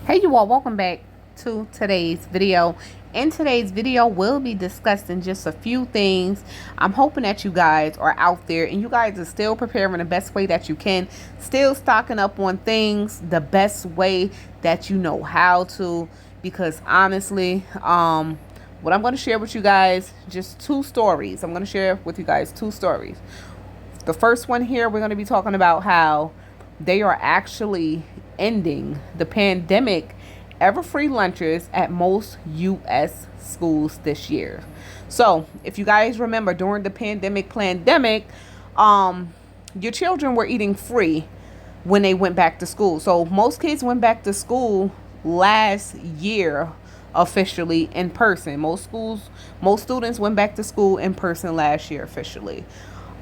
Hey you all, welcome back to today's video. In today's video, we'll be discussing just a few things. I'm hoping that you guys are out there and you guys are still preparing the best way that you can, still stocking up on things the best way that you know how to, because honestly, what I'm going to share with you guys, just two stories. I'm going to share with you guys two stories. The first one here, we're going to be talking about how they are actually ending the pandemic ever free lunches at most U.S. schools this year. So if you guys remember, during the pandemic, your children were eating free when they went back to school. So most kids went back to school last year officially in person. Most students went back to school in person last year officially.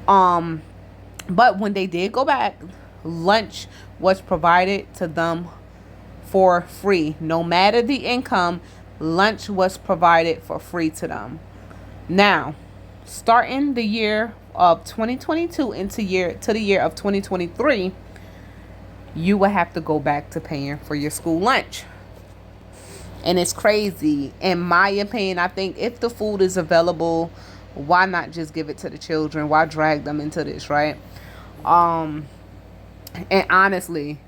But when they did go back, lunch was provided to them for free. No matter the income, lunch was provided for free to them. Now, starting the year of 2022 into the year of 2023, you will have to go back to paying for your school lunch. And it's crazy. In my opinion, I think if the food is available, why not just give it to the children? Why drag them into this, right? And honestly,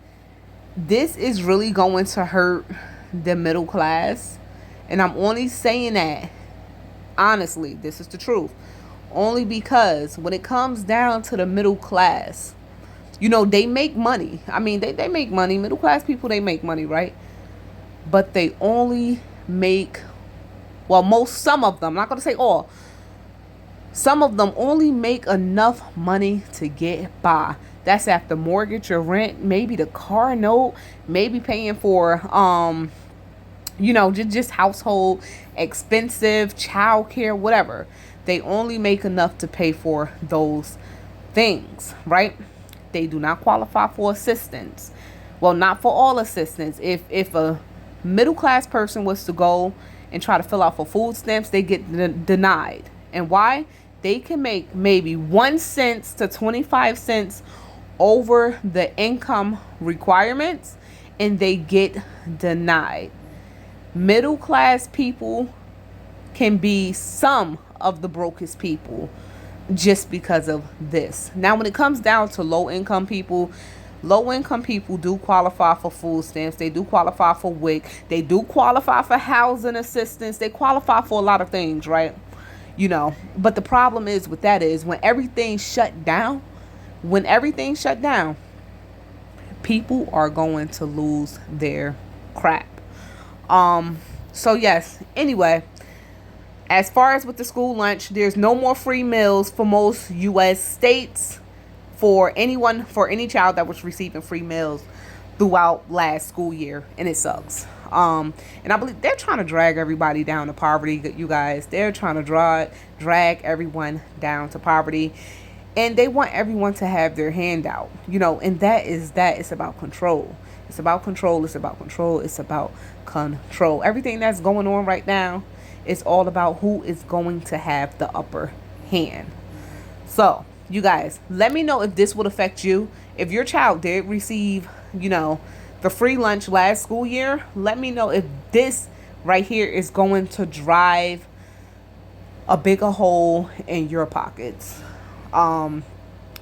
this is really going to hurt the middle class. And I'm only saying that, honestly, this is the truth. Only because when it comes down to the middle class, they make money. I mean, they make money. Middle class people, they make money, right? But they only make, some of them, I'm not going to say all, some of them only make enough money to get by. That's after mortgage or rent, maybe the car note, maybe paying for, just household expensive, childcare, whatever. They only make enough to pay for those things, right? They do not qualify for assistance. Well, not for all assistance. If a middle class person was to go and try to fill out for food stamps, they get denied. And why? They can make maybe 1 cent to 25 cents over the income requirements and they get denied. Middle class people can be some of the brokest people just because of this. Now, when it comes down to low income people do qualify for food stamps. They do qualify for WIC. They do qualify for housing assistance. They qualify for a lot of things, right? But the problem is with that is when everything shut down, people are going to lose their crap. So yes, anyway, as far as with the school lunch, there's no more free meals for most U.S. states for any child that was receiving free meals throughout last school year, and it sucks. And I believe they're trying to drag everybody down to poverty, you guys. They're trying to drag everyone down to poverty. And they want everyone to have their hand out, and that. It's about control. It's about control. It's about control. It's about control. Everything that's going on right now is all about who is going to have the upper hand. So, you guys, let me know if this would affect you. If your child did receive, the free lunch last school year, let me know if this right here is going to drive a bigger hole in your pockets. And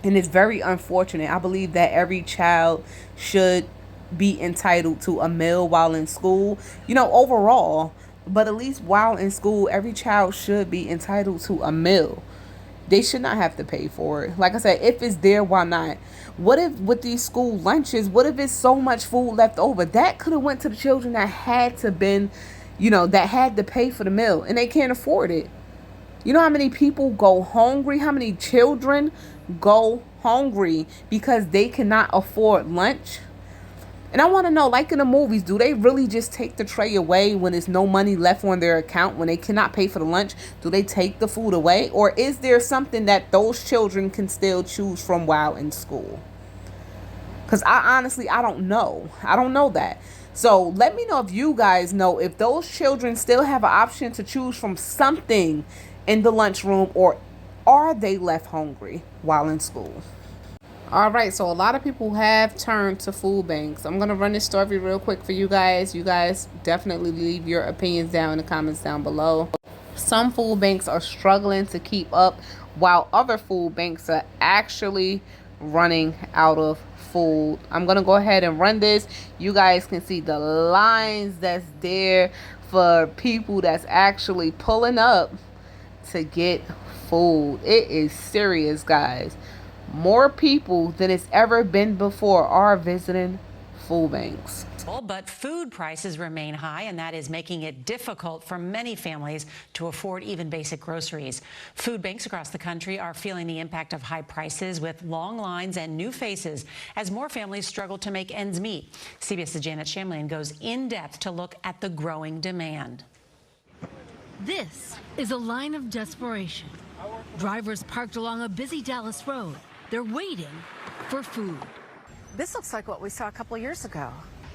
it's very unfortunate. I believe that every child should be entitled to a meal while in school, overall, but at least while in school, every child should be entitled to a meal. They should not have to pay for it. Like I said, if it's there, why not? What if with these school lunches, what if it's so much food left over? That could have went to the children that had to that had to pay for the meal and they can't afford it. You know how many people go hungry? How many children go hungry because they cannot afford lunch? And I want to know, like in the movies, do they really just take the tray away when there's no money left on their account, when they cannot pay for the lunch? Do they take the food away? Or is there something that those children can still choose from while in school? Because I don't know. I don't know that. So let me know if you guys know if those children still have an option to choose from something in the lunchroom, or are they left hungry while in school? All right, so a lot of people have turned to food banks. I'm going to run this story real quick for you guys. You guys definitely leave your opinions down in the comments down below. Some food banks are struggling to keep up, while other food banks are actually running out of food. I'm going to go ahead and run this. You guys can see the lines that's there for people that's actually pulling up to get food. It is serious, guys. More people than it's ever been before are visiting food banks. But food prices remain high, and that is making it difficult for many families to afford even basic groceries. Food banks across the country are feeling the impact of high prices, with long lines and new faces as more families struggle to make ends meet. CBS's Janet Shamlian goes in depth to look at the growing demand. This is a line of desperation. Drivers parked along a busy Dallas road. They're waiting for food. This looks like what we saw a couple of years ago.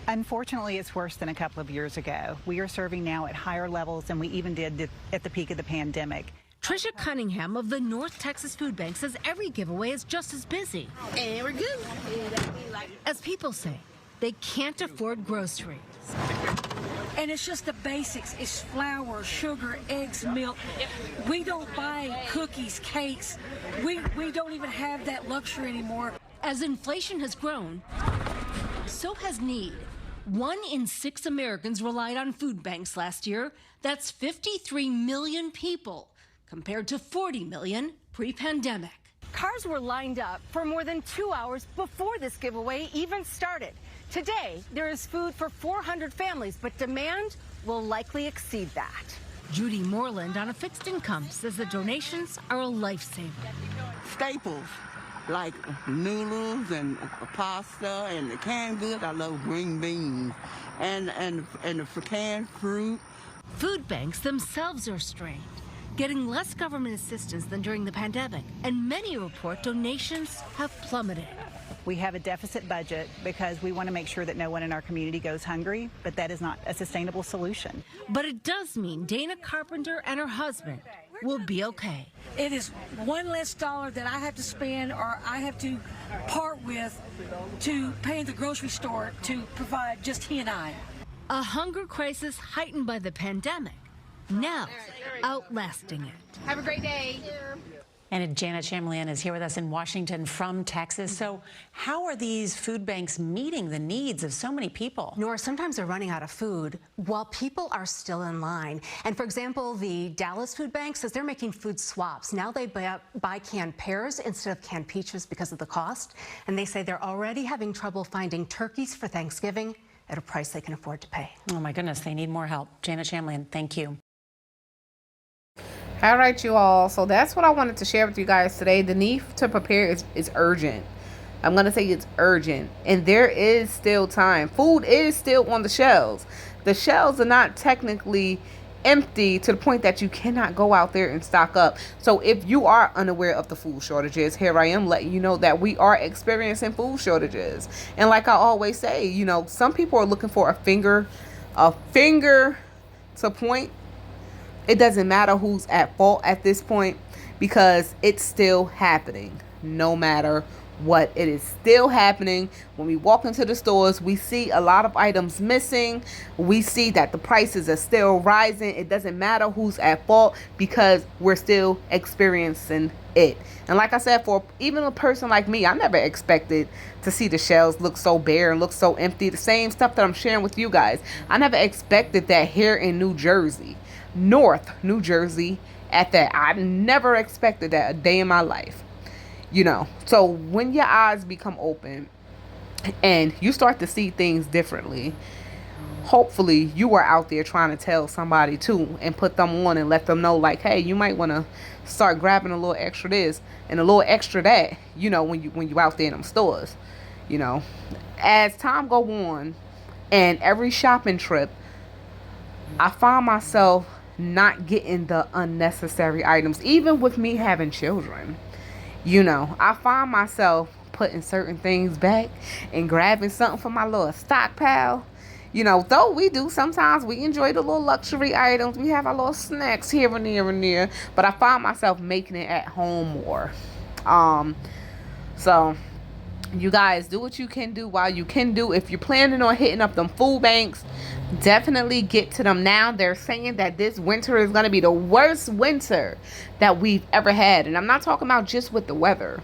Unfortunately, it's worse than a couple of years ago. We are serving now at higher levels than we even did at the peak of the pandemic. Trisha Cunningham of the North Texas Food Bank says every giveaway is just as busy. And we're good. As people say, they can't afford groceries. And it's just the basics. It's flour, sugar, eggs, milk. We don't buy cookies, cakes. We don't even have that luxury anymore. As inflation has grown, so has need. 1 in 6 Americans relied on food banks last year. That's 53 million people, compared to 40 million pre-pandemic. Cars were lined up for more than 2 hours before this giveaway even started. Today, there is food for 400 families, but demand will likely exceed that. Judy Moreland, on a fixed income, says the donations are a lifesaver. Staples like noodles and pasta and the canned goods. I love green beans and the canned fruit. Food banks themselves are strained, getting less government assistance than during the pandemic, and many report donations have plummeted. We have a deficit budget because we want to make sure that no one in our community goes hungry, but that is not a sustainable solution. But it does mean Dana Carpenter and her husband will be okay. It is one less dollar that I have to spend or I have to part with to pay in the grocery store to provide just he and I. A hunger crisis heightened by the pandemic, now outlasting it. Have a great day. And Janet Shamlian is here with us in Washington from Texas. So how are these food banks meeting the needs of so many people? Nora, sometimes they're running out of food while people are still in line. And for example, the Dallas Food Bank says they're making food swaps. Now they buy canned pears instead of canned peaches because of the cost. And they say they're already having trouble finding turkeys for Thanksgiving at a price they can afford to pay. Oh my goodness, they need more help. Janet Shamlian, thank you. All right, you all. So that's what I wanted to share with you guys today. The need to prepare is urgent. I'm going to say it's urgent. And there is still time. Food is still on the shelves. The shelves are not technically empty to the point that you cannot go out there and stock up. So if you are unaware of the food shortages, here I am letting you know that we are experiencing food shortages. And like I always say, you know, some people are looking for a finger to point. It doesn't matter who's at fault at this point because it's still happening no matter what. It is still happening. When we walk into the stores, we see a lot of items missing. We see that the prices are still rising. It doesn't matter who's at fault because we're still experiencing it. And like I said, for even a person like me, I never expected to see the shelves look so bare and look so empty. The same stuff that I'm sharing with you guys. I never expected that here in New Jersey. North New Jersey at that. I never expected that a day in my life. You know, so when your eyes become open and you start to see things differently, hopefully you are out there trying to tell somebody too and put them on and let them know like, hey, you might want to start grabbing a little extra this and a little extra that, you know, when you out there in them stores. You know, as time go on and every shopping trip, I find myself not getting the unnecessary items, even with me having children. You know, I find myself putting certain things back and grabbing something from my little stockpile. You know, though we do sometimes, we enjoy the little luxury items. We have our little snacks here and there, but I find myself making it at home more. So You guys, do what you can do while you can do. If you're planning on hitting up them food banks, definitely get to them now. They're saying that this winter is going to be the worst winter that we've ever had. And I'm not talking about just with the weather.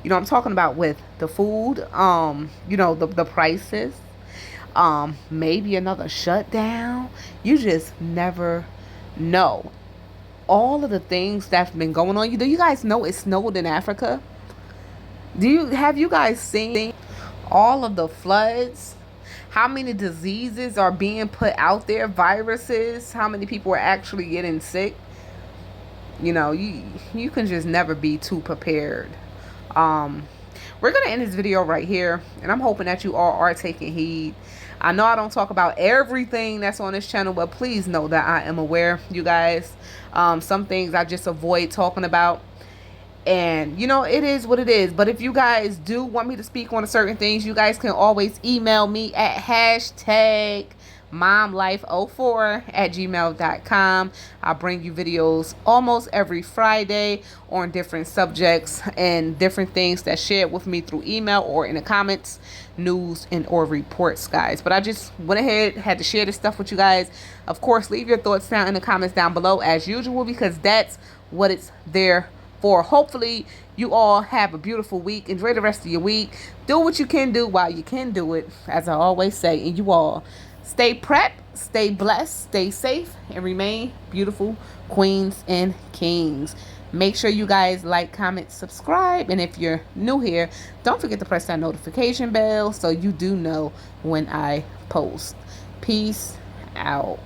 You know, I'm talking about with the food, you know, the prices, maybe another shutdown. You just never know. All of the things that's been going on. Do you guys know it snowed in Africa? Have you guys seen all of the floods? How many diseases are being put out there? Viruses? How many people are actually getting sick? You know, you can just never be too prepared. We're gonna end this video right here, and I'm hoping that you all are taking heed. I know I don't talk about everything that's on this channel, but please know that I am aware, you guys. Some things I just avoid talking about. And, you know, it is what it is. But if you guys do want me to speak on certain things, you guys can always email me at #momlife04@gmail.com. I'll bring you videos almost every Friday on different subjects and different things that shared with me through email or in the comments, news, and or reports, guys. But I just went ahead, had to share this stuff with you guys. Of course, leave your thoughts down in the comments down below as usual, because that's what it's there for. Hopefully you all have a beautiful week. Enjoy the rest of your week. Do what you can do while you can do it, as I always say. And you all stay prepped, stay blessed, stay safe, and remain beautiful queens and kings. Make sure you guys like, comment, subscribe, and if you're new here, don't forget to press that notification bell so you do know when I post. Peace out.